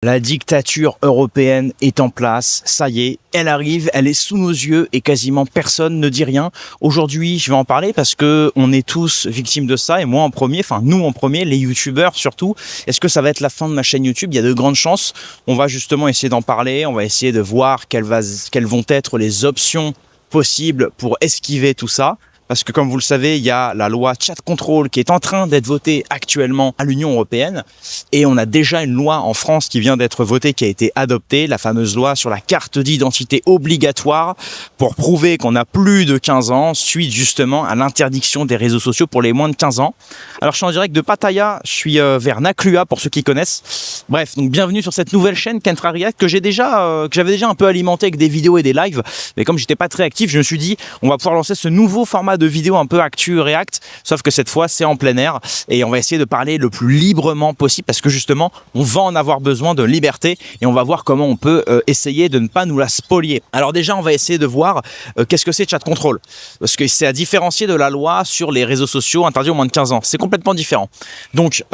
La dictature européenne est en place, ça y est, elle arrive, elle est sous nos yeux et quasiment personne ne dit rien. Aujourd'hui, je vais en parler parce que on est tous victimes de ça et moi en premier, enfin nous en premier, les youtubeurs surtout. Est-ce que ça va être la fin de ma chaîne YouTube? Il y a de grandes chances. On va justement essayer d'en parler, on va essayer de voir quelles vont être les options possibles pour esquiver tout ça. Parce que comme vous le savez, il y a la loi Chat Control qui est en train d'être votée actuellement à l'Union européenne. Et on a déjà une loi en France qui vient d'être votée, qui a été adoptée, la fameuse loi sur la carte d'identité obligatoire pour prouver qu'on a plus de 15 ans, suite justement à l'interdiction des réseaux sociaux pour les moins de 15 ans. Alors je suis en direct de Pattaya, je suis vers Naklua pour ceux qui connaissent. Bref, donc bienvenue sur cette nouvelle chaîne Kentra React que j'avais déjà un peu alimenté avec des vidéos et des lives. Mais comme j'étais pas très actif, je me suis dit on va pouvoir lancer ce nouveau format de vidéos un peu actu React, sauf que cette fois c'est en plein air et on va essayer de parler le plus librement possible parce que justement on va en avoir besoin de liberté et on va voir comment on peut essayer de ne pas nous la spolier. Alors déjà on va essayer de voir qu'est-ce que c'est Chat Control, parce que c'est à différencier de la loi sur les réseaux sociaux interdits aux moins de 15 ans, c'est complètement différent. Donc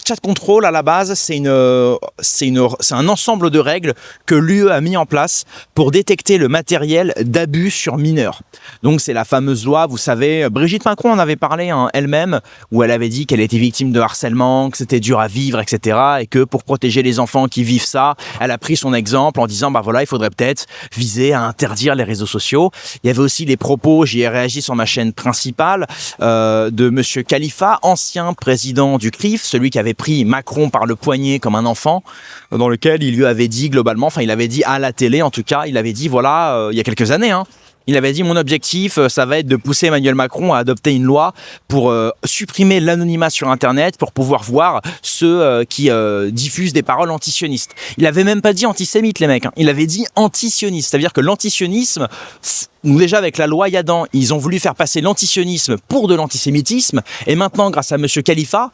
Chat Control, à la base, c'est un ensemble de règles que l'UE a mis en place pour détecter le matériel d'abus sur mineurs. Donc, c'est la fameuse loi, vous savez, Brigitte Macron en avait parlé elle-même, où elle avait dit qu'elle était victime de harcèlement, que c'était dur à vivre, etc. Et que pour protéger les enfants qui vivent ça, elle a pris son exemple en disant, bah voilà, il faudrait peut-être viser à interdire les réseaux sociaux. Il y avait aussi les propos, j'y ai réagi sur ma chaîne principale, de Monsieur Khalifa, ancien président du CRIF, celui qui avait pris Macron par le poignet comme un enfant, dans lequel il lui avait dit globalement, enfin il avait dit à la télé en tout cas, il avait dit voilà, il y a quelques années, il avait dit mon objectif, ça va être de pousser Emmanuel Macron à adopter une loi pour supprimer l'anonymat sur Internet pour pouvoir voir ceux qui diffusent des paroles antisionistes. Il avait même pas dit antisémite les mecs, il avait dit antisioniste, c'est-à-dire que l'antisionisme, déjà avec la loi Yadan, ils ont voulu faire passer l'antisionisme pour de l'antisémitisme et maintenant grâce à Monsieur Khalifa,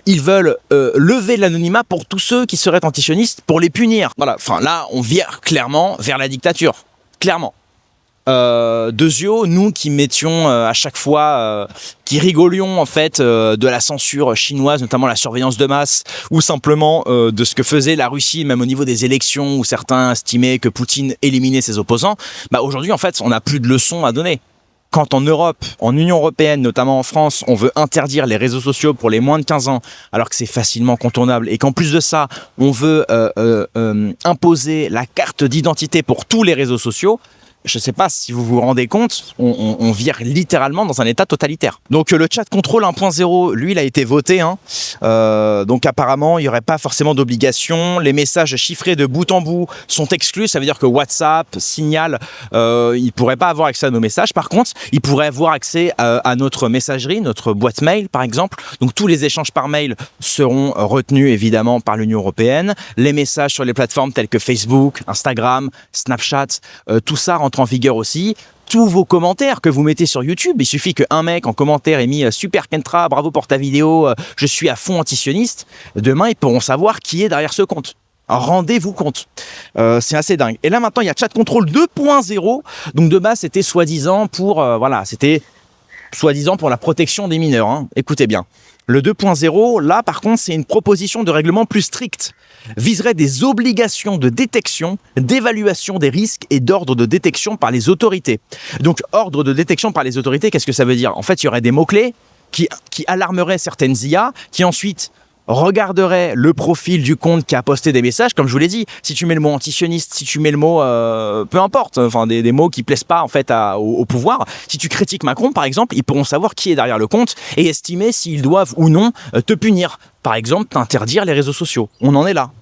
ils veulent lever l'anonymat pour tous ceux qui seraient antisionistes pour les punir. Voilà, enfin là on vire clairement vers la dictature, clairement. Dezio, nous qui mettions à chaque fois, qui rigolions en fait de la censure chinoise, notamment la surveillance de masse, ou simplement de ce que faisait la Russie, même au niveau des élections, où certains estimaient que Poutine éliminait ses opposants, bah aujourd'hui en fait on n'a plus de leçons à donner. Quand en Europe, en Union européenne, notamment en France, on veut interdire les réseaux sociaux pour les moins de 15 ans, alors que c'est facilement contournable, et qu'en plus de ça, on veut imposer la carte d'identité pour tous les réseaux sociaux, je ne sais pas si vous vous rendez compte, on vire littéralement dans un état totalitaire. Donc le Chat Control 1.0, lui, il a été voté. Donc apparemment, il n'y aurait pas forcément d'obligation. Les messages chiffrés de bout en bout sont exclus. Ça veut dire que WhatsApp, Signal, ils ne pourraient pas avoir accès à nos messages. Par contre, ils pourraient avoir accès à notre messagerie, notre boîte mail, par exemple. Donc tous les échanges par mail seront retenus, évidemment, par l'Union européenne. Les messages sur les plateformes telles que Facebook, Instagram, Snapchat, tout ça rentre en vigueur aussi. Tous vos commentaires que vous mettez sur YouTube, il suffit qu'un mec en commentaire ait mis super Kentra, bravo pour ta vidéo, je suis à fond antisioniste. Demain, ils pourront savoir qui est derrière ce compte. Rendez-vous compte. C'est assez dingue. Et là maintenant, il y a Chat Control 2.0. Donc de base, c'était soi-disant pour pour la protection des mineurs. Écoutez bien. Le 2.0, là par contre, c'est une proposition de règlement plus stricte. Viserait des obligations de détection, d'évaluation des risques et d'ordre de détection par les autorités. Donc, ordre de détection par les autorités, qu'est-ce que ça veut dire? En fait, il y aurait des mots-clés qui alarmeraient certaines IA, qui ensuite regarderait le profil du compte qui a posté des messages, comme je vous l'ai dit, si tu mets le mot antisioniste, si tu mets le mot peu importe, enfin des mots qui plaisent pas en fait au pouvoir, si tu critiques Macron par exemple, ils pourront savoir qui est derrière le compte et estimer s'ils doivent ou non te punir. Par exemple, t'interdire les réseaux sociaux. On en est là.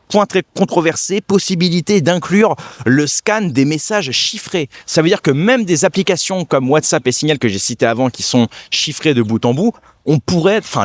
Point très controversé, possibilité d'inclure le scan des messages chiffrés. Ça veut dire que même des applications comme WhatsApp et Signal que j'ai cité avant qui sont chiffrées de bout en bout,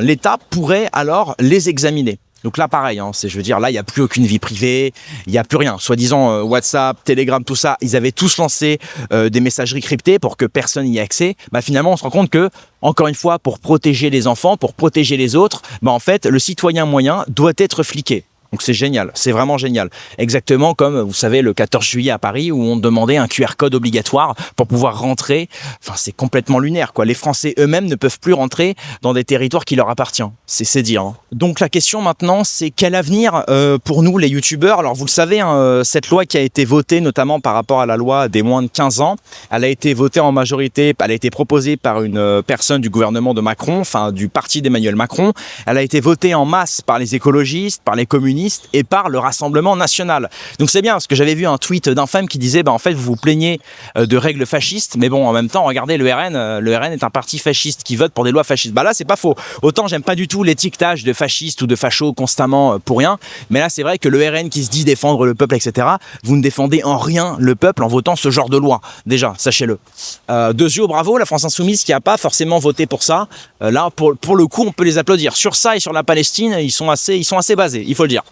l'État pourrait alors les examiner. Donc là, pareil, je veux dire, là, il n'y a plus aucune vie privée, il n'y a plus rien. Soi-disant, WhatsApp, Telegram, tout ça, ils avaient tous lancé des messageries cryptées pour que personne n'y ait accès. Bah, finalement, on se rend compte que, encore une fois, pour protéger les enfants, pour protéger les autres, bah, en fait, le citoyen moyen doit être fliqué. Donc c'est génial, c'est vraiment génial. Exactement comme, vous savez, le 14 juillet à Paris où on demandait un QR code obligatoire pour pouvoir rentrer. Enfin, c'est complètement lunaire, quoi. Les Français eux-mêmes ne peuvent plus rentrer dans des territoires qui leur appartiennent. C'est dire. Hein. Donc la question maintenant, c'est quel avenir pour nous, les youtubeurs? Alors vous le savez, hein, cette loi qui a été votée, notamment par rapport à la loi des moins de 15 ans, elle a été votée en majorité, elle a été proposée par une personne du gouvernement de Macron, enfin du parti d'Emmanuel Macron. Elle a été votée en masse par les écologistes, par les communistes et par le Rassemblement national. Donc c'est bien, parce que j'avais vu un tweet d'un femme qui disait, en fait, vous vous plaignez de règles fascistes, mais bon, en même temps, regardez le RN est un parti fasciste qui vote pour des lois fascistes. Là, c'est pas faux. Autant j'aime pas du tout l'étiquetage de fasciste ou de facho constamment pour rien, mais là, c'est vrai que le RN qui se dit défendre le peuple, etc., vous ne défendez en rien le peuple en votant ce genre de loi. Déjà, sachez-le. Deuxièmement, bravo, la France Insoumise qui a pas forcément voté pour ça. Là, pour le coup, on peut les applaudir. Sur ça et sur la Palestine, ils sont assez basés, il faut le dire.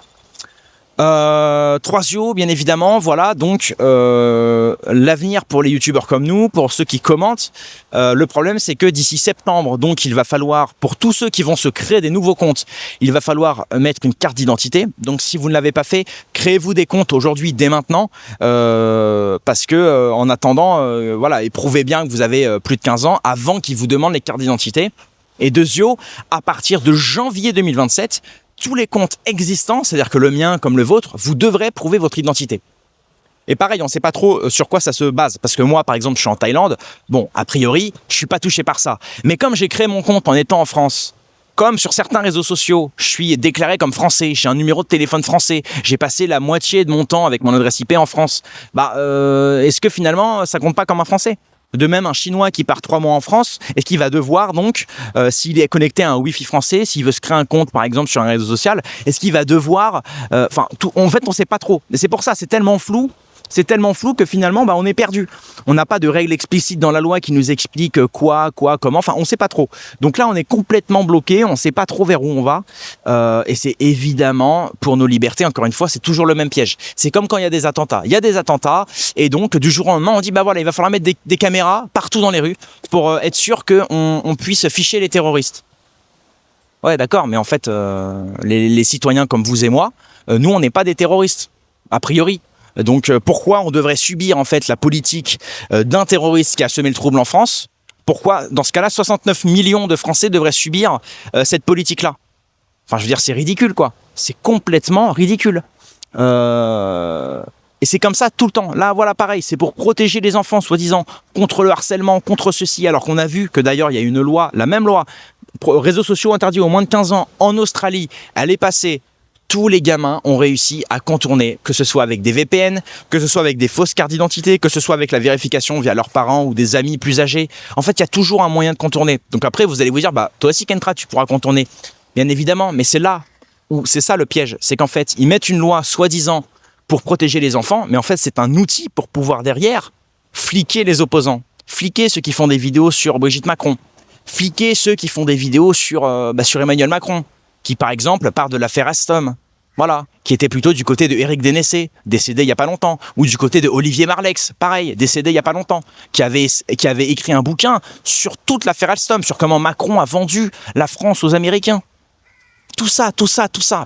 Troisio, bien évidemment, voilà, donc l'avenir pour les youtubeurs comme nous, pour ceux qui commentent, le problème c'est que d'ici septembre, donc il va falloir, pour tous ceux qui vont se créer des nouveaux comptes, il va falloir mettre une carte d'identité. Donc si vous ne l'avez pas fait, créez-vous des comptes aujourd'hui, dès maintenant, parce que en attendant, voilà, et prouvez bien que vous avez plus de 15 ans avant qu'ils vous demandent les cartes d'identité. Et deuxièmement, à partir de janvier 2027, tous les comptes existants, c'est-à-dire que le mien comme le vôtre, vous devrez prouver votre identité. Et pareil, on ne sait pas trop sur quoi ça se base. Parce que moi, par exemple, je suis en Thaïlande. Bon, a priori, je ne suis pas touché par ça. Mais comme j'ai créé mon compte en étant en France, comme sur certains réseaux sociaux, je suis déclaré comme français, j'ai un numéro de téléphone français, j'ai passé la moitié de mon temps avec mon adresse IP en France, est-ce que finalement, ça compte pas comme un Français ? De même, un Chinois qui part 3 mois en France, est-ce qu'il va devoir donc, s'il est connecté à un Wi-Fi français, s'il veut se créer un compte par exemple sur un réseau social, est-ce qu'il va devoir, en fait, on sait pas trop. Mais c'est pour ça, c'est tellement flou que finalement, on est perdu. On n'a pas de règles explicites dans la loi qui nous expliquent quoi, comment. Enfin, on sait pas trop. Donc là, on est complètement bloqué. On sait pas trop vers où on va. Et c'est évidemment pour nos libertés. Encore une fois, c'est toujours le même piège. C'est comme quand il y a des attentats. Il y a des attentats, et donc du jour au lendemain, on dit voilà, il va falloir mettre des caméras partout dans les rues pour être sûr qu'on puisse ficher les terroristes. Ouais, d'accord, mais en fait, les citoyens comme vous et moi, nous, on n'est pas des terroristes, a priori. Donc pourquoi on devrait subir en fait la politique d'un terroriste qui a semé le trouble en France? Pourquoi, dans ce cas-là, 69 millions de Français devraient subir cette politique-là? Enfin, je veux dire, c'est ridicule, quoi. C'est complètement ridicule. Et c'est comme ça tout le temps. Là, voilà, pareil, c'est pour protéger les enfants, soi-disant, contre le harcèlement, contre ceci. Alors qu'on a vu que d'ailleurs, il y a une loi, la même loi, réseaux sociaux interdits aux moins de 15 ans en Australie, elle est passée. Tous les gamins ont réussi à contourner, que ce soit avec des VPN, que ce soit avec des fausses cartes d'identité, que ce soit avec la vérification via leurs parents ou des amis plus âgés. En fait, il y a toujours un moyen de contourner. Donc après, vous allez vous dire, toi aussi, Kentra, tu pourras contourner. Bien évidemment, mais c'est là où c'est ça le piège. C'est qu'en fait, ils mettent une loi soi-disant pour protéger les enfants, mais en fait, c'est un outil pour pouvoir derrière fliquer les opposants, fliquer ceux qui font des vidéos sur Brigitte Macron, fliquer ceux qui font des vidéos sur Emmanuel Macron, qui par exemple part de l'affaire Alstom, voilà, qui était plutôt du côté de Éric Dénessé, décédé il n'y a pas longtemps, ou du côté de Olivier Marleix, pareil, décédé il n'y a pas longtemps, qui avait écrit un bouquin sur toute l'affaire Alstom, sur comment Macron a vendu la France aux Américains. Tout ça,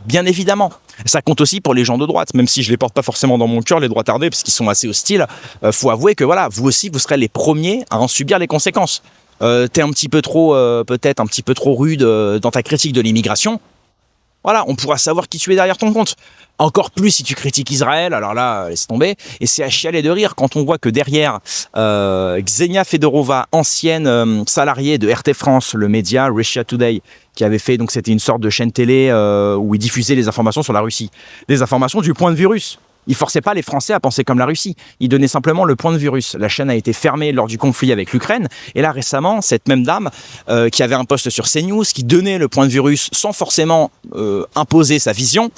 bien évidemment. Ça compte aussi pour les gens de droite, même si je les porte pas forcément dans mon cœur, les droitardés, parce qu'ils sont assez hostiles. Faut avouer que voilà, vous aussi, vous serez les premiers à en subir les conséquences. T'es un petit peu trop, peut-être un petit peu trop rude dans ta critique de l'immigration. Voilà, on pourra savoir qui tu es derrière ton compte. Encore plus si tu critiques Israël, alors là, laisse tomber. Et c'est à chialer de rire quand on voit que derrière Ksenia Fedorova, ancienne salariée de RT France, le média Russia Today, qui avait fait, donc c'était une sorte de chaîne télé où il diffusait les informations sur la Russie. Des informations du point de vue russe. Il forçait pas les Français à penser comme la Russie. Il donnait simplement le point de vue russe. La chaîne a été fermée lors du conflit avec l'Ukraine. Et là, récemment, cette même dame qui avait un poste sur CNews, qui donnait le point de vue russe sans forcément imposer sa vision,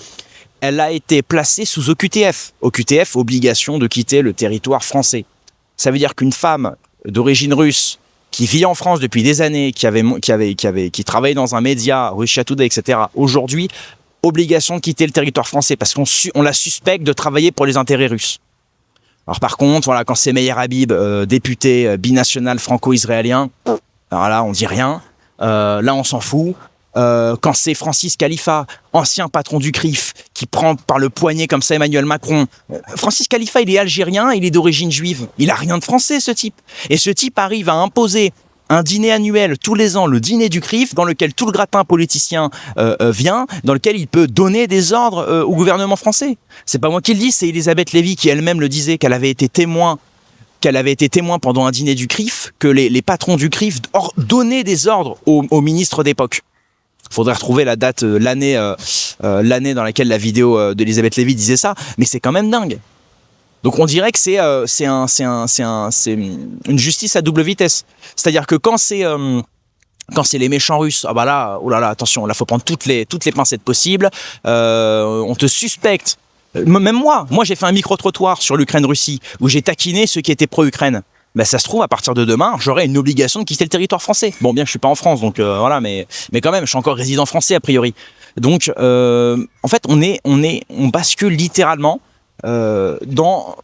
elle a été placée sous OQTF. OQTF, obligation de quitter le territoire français. Ça veut dire qu'une femme d'origine russe qui vit en France depuis des années, qui travaille dans un média, Russia Today, etc., aujourd'hui, obligation de quitter le territoire français parce qu'on la suspecte de travailler pour les intérêts russes. Alors par contre, voilà, quand c'est Meir Habib, député binational franco-israélien, alors là on dit rien, là on s'en fout, quand c'est Francis Khalifa, ancien patron du CRIF, qui prend par le poignet comme ça Emmanuel Macron. Francis Khalifa, il est algérien, il est d'origine juive. Il a rien de français, ce type. Et ce type arrive à imposer un dîner annuel tous les ans, le dîner du CRIF, dans lequel tout le gratin politicien vient, dans lequel il peut donner des ordres au gouvernement français. C'est pas moi qui le dis, c'est Elisabeth Lévy qui elle-même le disait, qu'elle avait été témoin pendant un dîner du CRIF, que les patrons du CRIF donnaient des ordres aux ministres d'époque. Faudrait retrouver la date, l'année dans laquelle la vidéo d'Elisabeth Lévy disait ça, mais c'est quand même dingue. Donc on dirait que c'est une justice à double vitesse. C'est-à-dire que quand c'est les méchants russes, ah bah là, oh là là, attention, là faut prendre toutes les pincettes possibles. On te suspecte. Même moi j'ai fait un micro-trottoir sur l'Ukraine-Russie où j'ai taquiné ceux qui étaient pro-Ukraine. Ben ça se trouve, à partir de demain, j'aurai une obligation de quitter le territoire français. Bon, bien que je suis pas en France, donc voilà, mais quand même, je suis encore résident français a priori. Donc, en fait, on bascule littéralement dans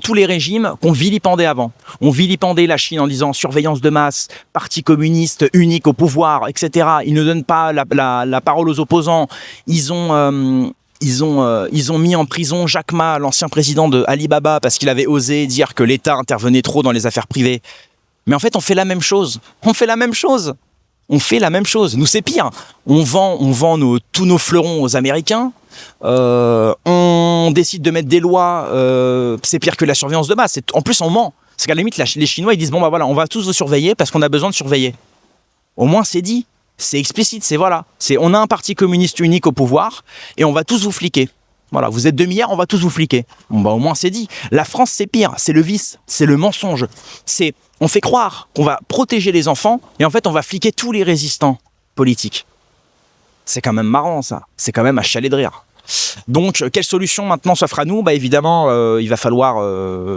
tous les régimes qu'on vilipendait avant. On vilipendait la Chine en disant surveillance de masse, parti communiste unique au pouvoir, etc. Ils ne donnent pas la parole aux opposants. Ils ont mis en prison Jack Ma, l'ancien président de Alibaba, parce qu'il avait osé dire que l'État intervenait trop dans les affaires privées. Mais en fait, on fait la même chose. On fait la même chose. Nous, c'est pire. On vend tous nos fleurons aux Américains. On décide de mettre des lois. C'est pire que la surveillance de masse. En plus, on ment. C'est qu'à la limite, les Chinois, ils disent, bon, bah voilà, on va tous vous surveiller parce qu'on a besoin de surveiller. Au moins, c'est dit. C'est explicite, on a un parti communiste unique au pouvoir et on va tous vous fliquer. Voilà, vous êtes 2 milliards, on va tous vous fliquer. Bon bah au moins c'est dit. La France c'est pire, c'est le vice, c'est le mensonge. On fait croire qu'on va protéger les enfants et en fait on va fliquer tous les résistants politiques. C'est quand même marrant ça, c'est quand même à chialer de rire. Donc, quelle solution maintenant s'offre à nous ? Bah évidemment, il va falloir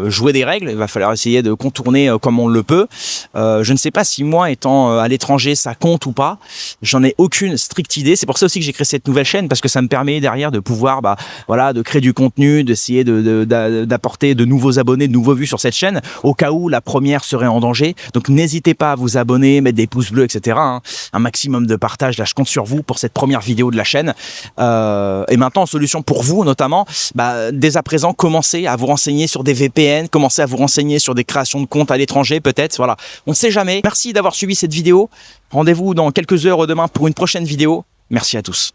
jouer des règles, il va falloir essayer de contourner comme on le peut. Je ne sais pas si moi, étant à l'étranger, ça compte ou pas. J'en ai aucune stricte idée. C'est pour ça aussi que j'ai créé cette nouvelle chaîne, parce que ça me permet derrière de pouvoir, de créer du contenu, d'essayer d'apporter de nouveaux abonnés, de nouveaux vues sur cette chaîne, au cas où la première serait en danger. Donc, n'hésitez pas à vous abonner, mettre des pouces bleus, etc. Un maximum de partage. Là, je compte sur vous pour cette première vidéo de la chaîne. Et maintenant, solution pour vous notamment, dès à présent, commencez à vous renseigner sur des VPN, commencez à vous renseigner sur des créations de comptes à l'étranger peut-être, voilà. On ne sait jamais. Merci d'avoir suivi cette vidéo. Rendez-vous dans quelques heures demain pour une prochaine vidéo. Merci à tous.